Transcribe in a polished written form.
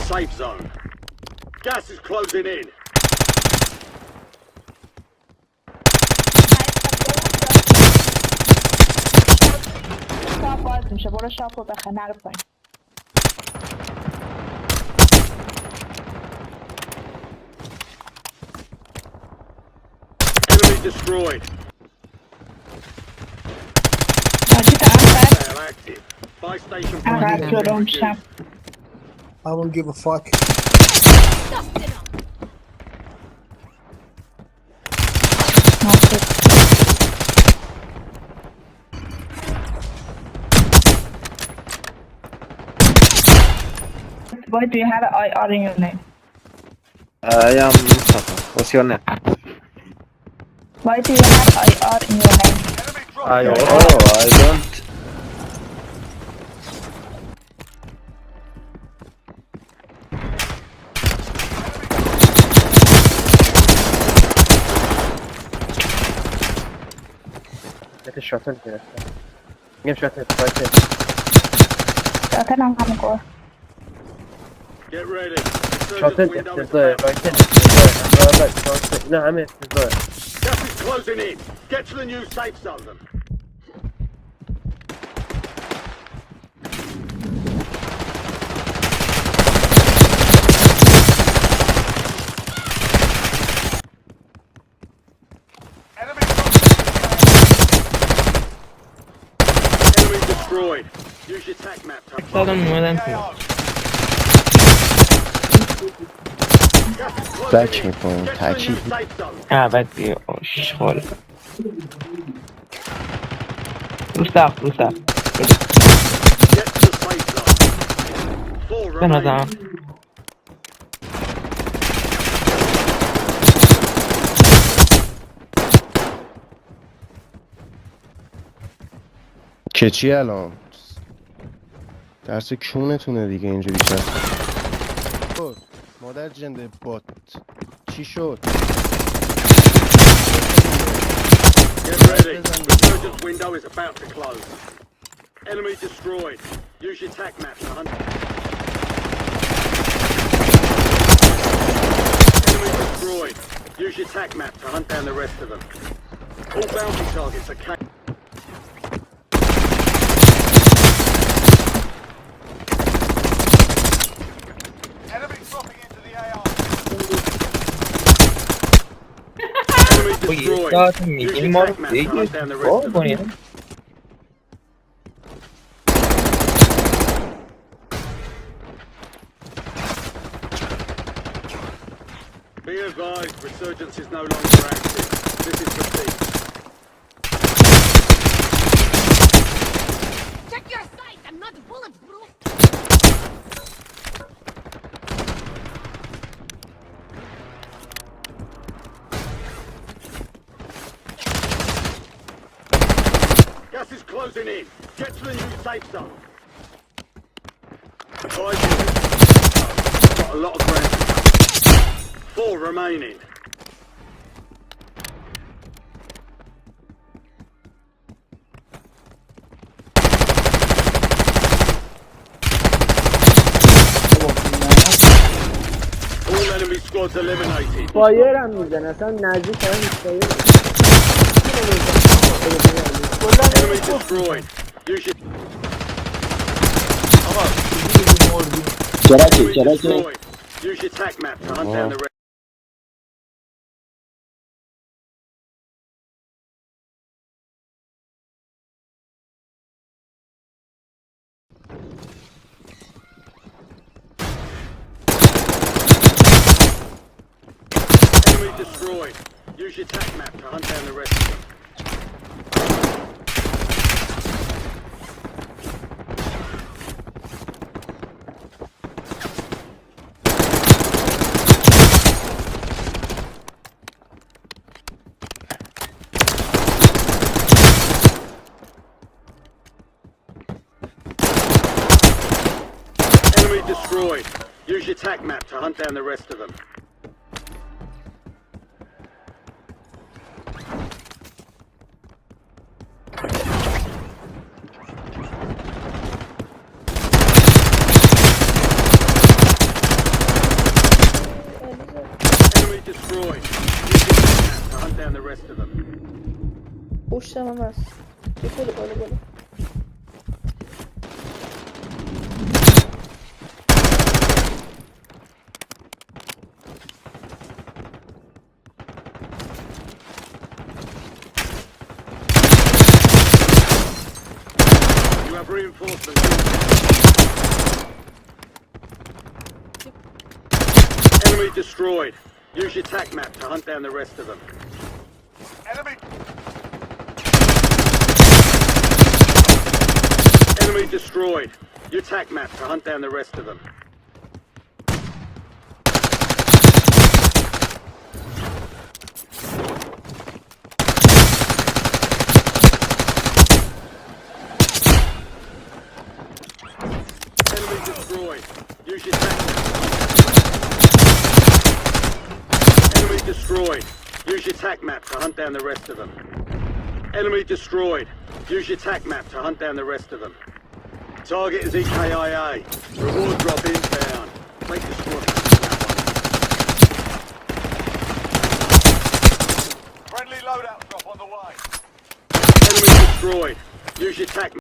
safe zone. Gas is closing in. شاپ باز میشه برو شاپ رو بخیر نرو پایین Enemy destroyed. حاجی دارم Sail active. Buy station انقدر point. جلو میشم I won't give a fuck. Why do you have an IR in your name? I am Mustafa. What's your name? Why do you have IR in your name? I don't. Get a shotgun here. Give shotgun right here. شاتن هم همون گفت Get ready. Shotgun Resurgence window is there, about. right here. No, I'm here. Gas is closing in. Get to the new safe zone. Enemy destroyed. Use your tac map to دادم اومدم تو بک میکنم تاکید بعد بیا آشغال رو سقف به نظرم که چی الان درس کونتونه دیگه اینجوری شد مادر جنده بات چی شد Get ready. Resurgence window is about to close. Enemy destroyed. Use your tac map to hunt. Enemy destroyed. Use your tac map to hunt down the rest of them. All bounty targets are captured. Enemy destroyed. ساعت Use میگیم your ما tac رو map to دیگه hunt down the rest کار of them. کنیم Be advised, resurgence is no longer active. This is the peak. Check your sight! I'm not bulletproof! Gas is closing in. Get to the new safe zone. Advise you. Got a lot of ground. 4 remaining. All enemy squads eliminated. فایر هم میزن اصلا نزدیک هم نیست فایر Enemy destroyed. Use your enemy destroyed. Use your tac map to hunt down the rest. Enemy destroyed. Use your tac map to hunt down the rest of them. Enemy destroyed. Use your tac map to hunt down the rest of them. destroyed. Use your attack map to hunt down the rest of them. Uçlamamaz. Böyle böyle. You have reinforcements. Enemy destroyed. Use your attack map to hunt down the rest of them. Enemy destroyed. Your attack map to hunt down the rest of them. Enemy destroyed. Use your attack map. Enemy destroyed. Use your attack map to hunt down the rest of them. Enemy destroyed. Use your attack map to hunt down the rest of them. Target is EKIA. Reward drop inbound. Make the squad. Friendly loadout drop on the way. Enemy destroyed. Use your attack